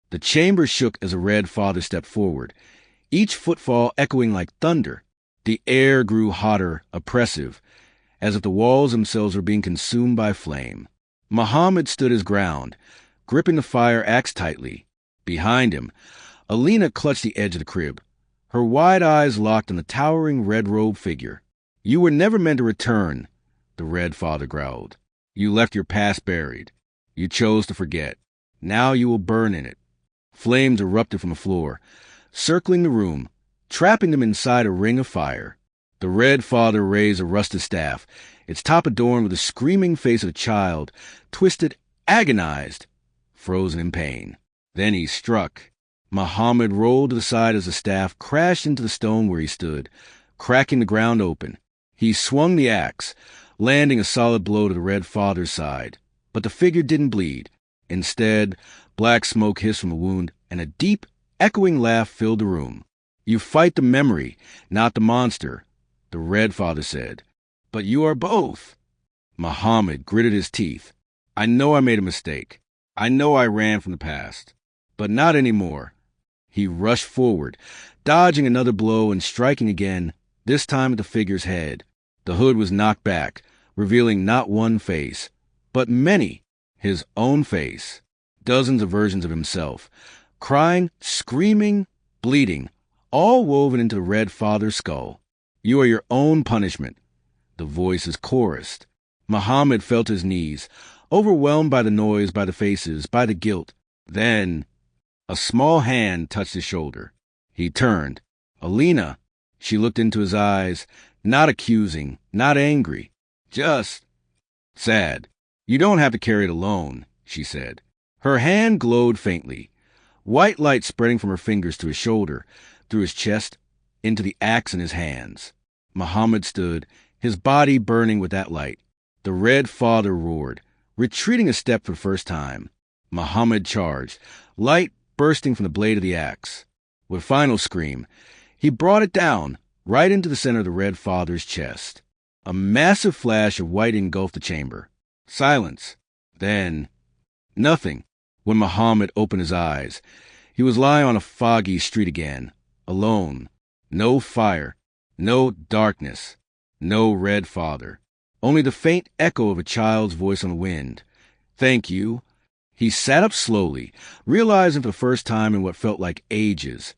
The chamber shook as a red father stepped forward, each footfall echoing like thunder. The air grew hotter, oppressive, as if the walls themselves were being consumed by flame. Mohamed stood his ground, gripping the fire axe tightly. Behind him, Alina clutched the edge of the crib, her wide eyes locked on the towering red-robed figure. "You were never meant to return," the red father growled. "You left your past buried. You chose to forget. Now you will burn in it." Flames erupted from the floor, circling the room, trapping them inside a ring of fire. The red father raised a rusted staff, its top adorned with the screaming face of a child, twisted, agonized, frozen in pain. Then he struck. Mohamed rolled to the side as the staff crashed into the stone where he stood, cracking the ground open. He swung the axe, landing a solid blow to the red father's side. But the figure didn't bleed. Instead, black smoke hissed from the wound, and a deep, echoing laugh filled the room. "You fight the memory, not the monster," the red father said. "But you are both." Mohamed gritted his teeth. "I know I made a mistake. I know I ran from the past. But not anymore." He rushed forward, dodging another blow and striking again, this time at the figure's head. The hood was knocked back, revealing not one face, but many. His own face. Dozens of versions of himself, crying, screaming, bleeding, all woven into the red father's skull. "You are your own punishment," the voices chorused. Mohamed felt his knees, overwhelmed by the noise, by the faces, by the guilt. Then a small hand touched his shoulder. He turned. "Alina." She looked into his eyes, not accusing, not angry, just sad. "You don't have to carry it alone," she said. Her hand glowed faintly, white light spreading from her fingers to his shoulder, through his chest, into the axe in his hands. Mohamed stood, his body burning with that light. The red father roared, retreating a step for the first time. Mohamed charged, light bursting from the blade of the axe. With a final scream, he brought it down, right into the center of the red father's chest. A massive flash of white engulfed the chamber. Silence. Then nothing. When Mohamed opened his eyes, he was lying on a foggy street again, alone. No fire, no darkness, no red father. Only the faint echo of a child's voice on the wind. "Thank you." He sat up slowly, realizing for the first time in what felt like ages.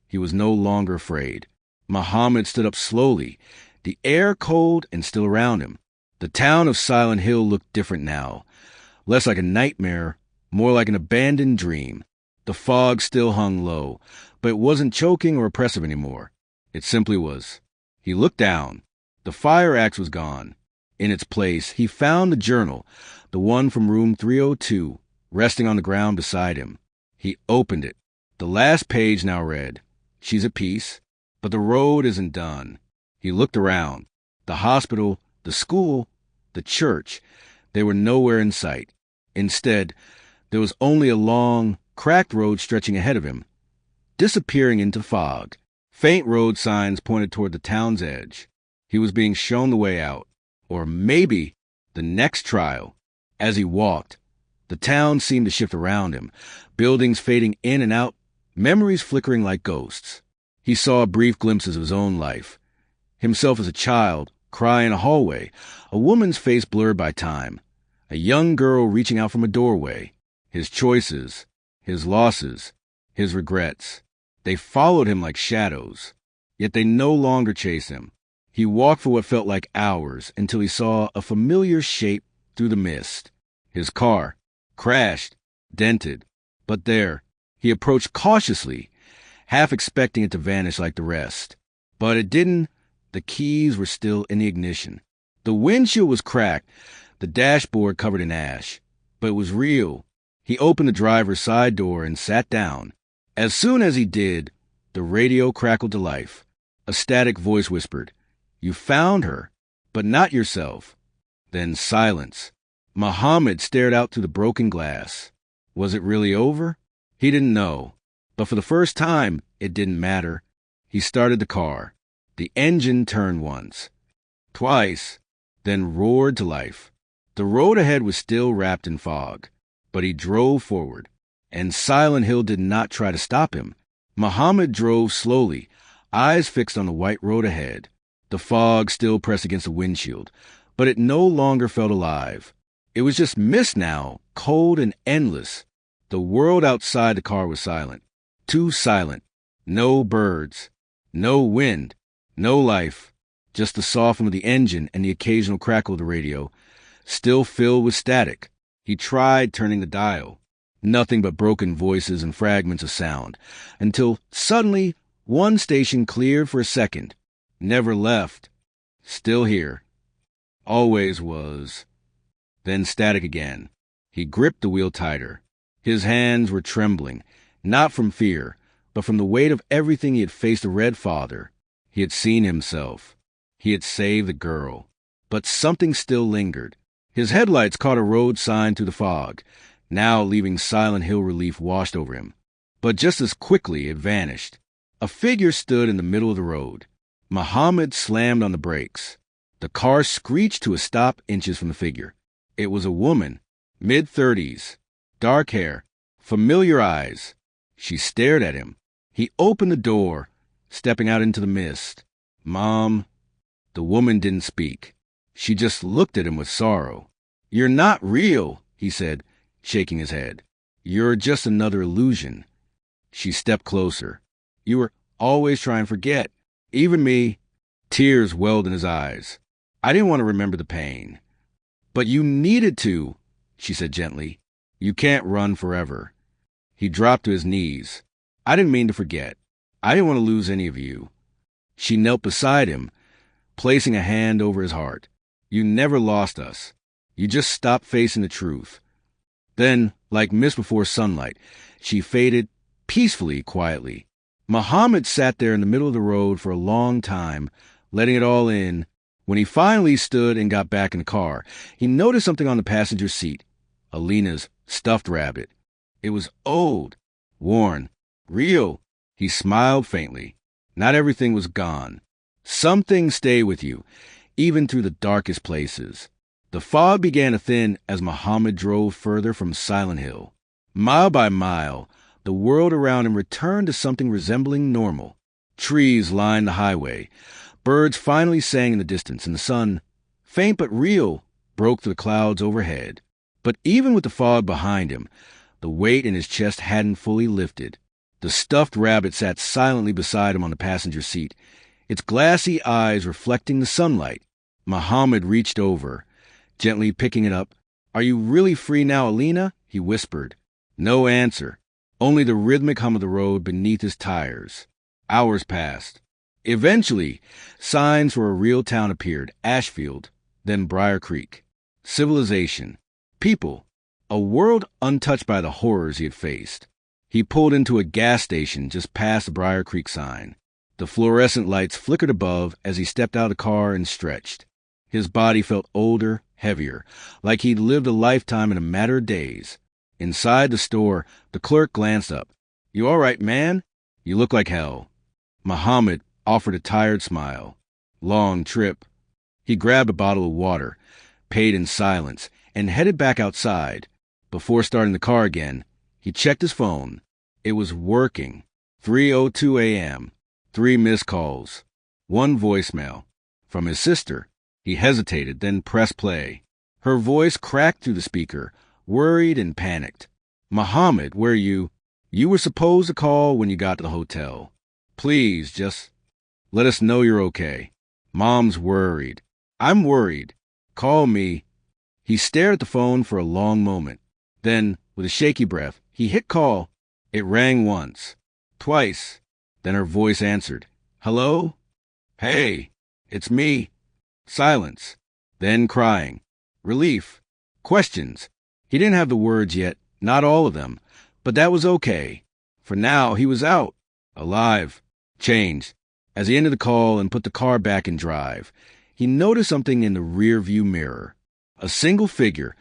He was no longer afraid. Mohamed stood up slowly, the air cold and still around him. The town of Silent Hill looked different now, less like a nightmare, more like an abandoned dream. The fog still hung low, but it wasn't choking or oppressive anymore. It simply was. He looked down. The fire axe was gone. In its place, he found the journal, the one from room 302, resting on the ground beside him. He opened it. The last page now read, "She's at peace, but the road isn't done." He looked around. The hospital, the school, the church, they were nowhere in sight. Instead, there was only a long, cracked road stretching ahead of him, disappearing into fog. Faint road signs pointed toward the town's edge. He was being shown the way out, or maybe the next trial. As he walked, the town seemed to shift around him, buildings fading in and out, memories flickering like ghosts. He saw brief glimpses of his own life. Himself as a child, crying in a hallway, a woman's face blurred by time, a young girl reaching out from a doorway. His choices, his losses, his regrets. They followed him like shadows, yet they no longer chased him. He walked for what felt like hours until he saw a familiar shape through the mist. His car, crashed, dented, but there. He approached cautiously, half expecting it to vanish like the rest. But it didn't. The keys were still in the ignition. The windshield was cracked, the dashboard covered in ash. But it was real. He opened the driver's side door and sat down. As soon as he did, the radio crackled to life. A static voice whispered, "You found her, but not yourself." Then silence. Mohamed stared out through the broken glass. Was it really over? He didn't know. But for the first time, it didn't matter. He started the car. The engine turned once, twice, then roared to life. The road ahead was still wrapped in fog, but he drove forward. And Silent Hill did not try to stop him. Mohamed drove slowly, eyes fixed on the white road ahead. The fog still pressed against the windshield, but it no longer felt alive. It was just mist now, cold and endless. The world outside the car was silent. Too silent. No birds. No wind. No life. Just the softness of the engine and the occasional crackle of the radio, still filled with static. He tried turning the dial. Nothing but broken voices and fragments of sound, until suddenly one station cleared for a second. Never left. Still here. Always was. Then static again. He gripped the wheel tighter. His hands were trembling, not from fear, but from the weight of everything he had faced a Red Father. He had seen himself. He had saved the girl. But something still lingered. His headlights caught a road sign through the fog, now leaving Silent Hill relief washed over him. But just as quickly it vanished. A figure stood in the middle of the road. Mohamed slammed on the brakes. The car screeched to a stop inches from the figure. It was a woman, mid-30s, dark hair, familiar eyes. She stared at him. He opened the door, stepping out into the mist. "Mom." The woman didn't speak. She just looked at him with sorrow. "You're not real," he said, shaking his head. "You're just another illusion." She stepped closer. "You were always trying to forget. Even me." Tears welled in his eyes. "I didn't want to remember the pain." "But you needed to," she said gently. "You can't run forever." He dropped to his knees. "I didn't mean to forget. I didn't want to lose any of you." She knelt beside him, placing a hand over his heart. "You never lost us. You just stopped facing the truth." Then, like mist before sunlight, she faded peacefully, quietly. Mohamed sat there in the middle of the road for a long time, letting it all in. When he finally stood and got back in the car, he noticed something on the passenger seat. Alina's stuffed rabbit. It was old, worn, real. He smiled faintly. Not everything was gone. Some things stay with you, even through the darkest places. The fog began to thin as Mohamed drove further from Silent Hill. Mile by mile, the world around him returned to something resembling normal. Trees lined the highway. Birds finally sang in the distance, and the sun, faint but real, broke through the clouds overhead. But even with the fog behind him, the weight in his chest hadn't fully lifted. The stuffed rabbit sat silently beside him on the passenger seat, its glassy eyes reflecting the sunlight. Mohamed reached over, gently picking it up. "Are you really free now, Alina?" he whispered. No answer, only the rhythmic hum of the road beneath his tires. Hours passed. Eventually, signs for a real town appeared, Ashfield, then Briar Creek. Civilization. People. A world untouched by the horrors he had faced. He pulled into a gas station just past the Briar Creek sign. The fluorescent lights flickered above as he stepped out of the car and stretched. His body felt older, heavier, like he'd lived a lifetime in a matter of days. Inside the store, the clerk glanced up. "You all right, man? You look like hell." Mohamed offered a tired smile. "Long trip." He grabbed a bottle of water, paid in silence, and headed back outside. Before starting the car again, he checked his phone. It was working. 3:02 a.m. 3 missed calls. 1 voicemail. From his sister. He hesitated, then pressed play. Her voice cracked through the speaker, worried and panicked. "Mohamed, where are you? You were supposed to call when you got to the hotel. Please, just let us know you're okay. Mom's worried. I'm worried. Call me." He stared at the phone for a long moment. Then, with a shaky breath, he hit call. It rang once, twice. Then her voice answered. "Hello? Hey, it's me." Silence. Then crying. Relief. Questions. He didn't have the words yet, not all of them, but that was okay. For now, he was out. Alive. Changed. As he ended the call and put the car back in drive, he noticed something in the rear-view mirror. A single figure,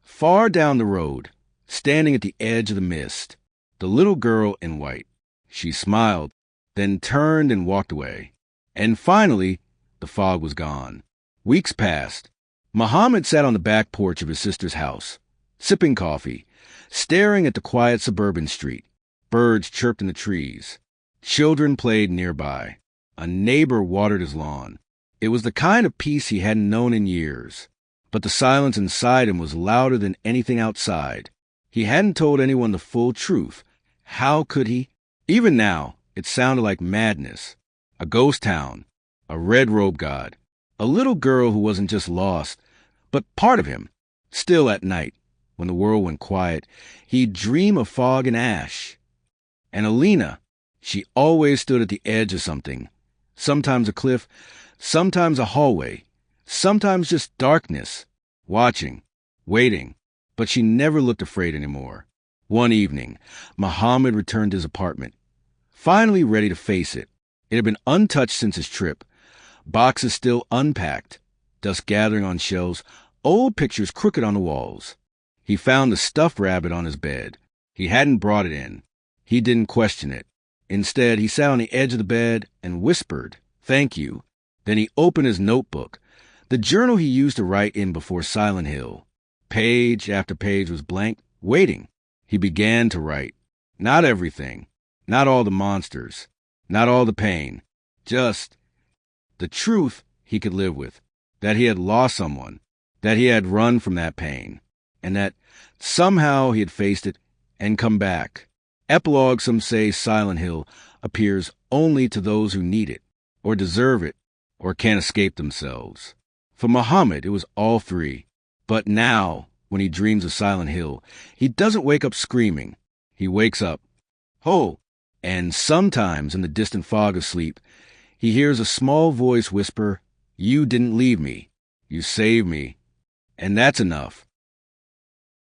far down the road, standing at the edge of the mist. The little girl in white. She smiled, then turned and walked away. And finally, the fog was gone. Weeks passed. Mohamed sat on the back porch of his sister's house, sipping coffee, staring at the quiet suburban street. Birds chirped in the trees. Children played nearby. A neighbor watered his lawn. It was the kind of peace he hadn't known in years. But the silence inside him was louder than anything outside. He hadn't told anyone the full truth. How could he? Even now, it sounded like madness. A ghost town. A red-robe god. A little girl who wasn't just lost, but part of him. Still at night, when the world went quiet, he'd dream of fog and ash. And Alina, she always stood at the edge of something. Sometimes a cliff, sometimes a hallway, sometimes just darkness, watching, waiting, but she never looked afraid anymore. One evening, Mohamed returned to his apartment, finally ready to face it. It had been untouched since his trip, boxes still unpacked, dust gathering on shelves, old pictures crooked on the walls. He found the stuffed rabbit on his bed. He hadn't brought it in. He didn't question it. Instead, he sat on the edge of the bed and whispered, "Thank you." Then he opened his notebook, the journal he used to write in before Silent Hill. Page after page was blank, waiting. He began to write. Not everything. Not all the monsters. Not all the pain. Just the truth he could live with. That he had lost someone. That he had run from that pain. And that somehow he had faced it and come back. Epilogue, some say Silent Hill, appears only to those who need it, or deserve it, or can't escape themselves. For Mohamed, it was all three. But now, when he dreams of Silent Hill, he doesn't wake up screaming. He wakes up, "Ho!" And sometimes, in the distant fog of sleep, he hears a small voice whisper, "You didn't leave me. You saved me." And that's enough.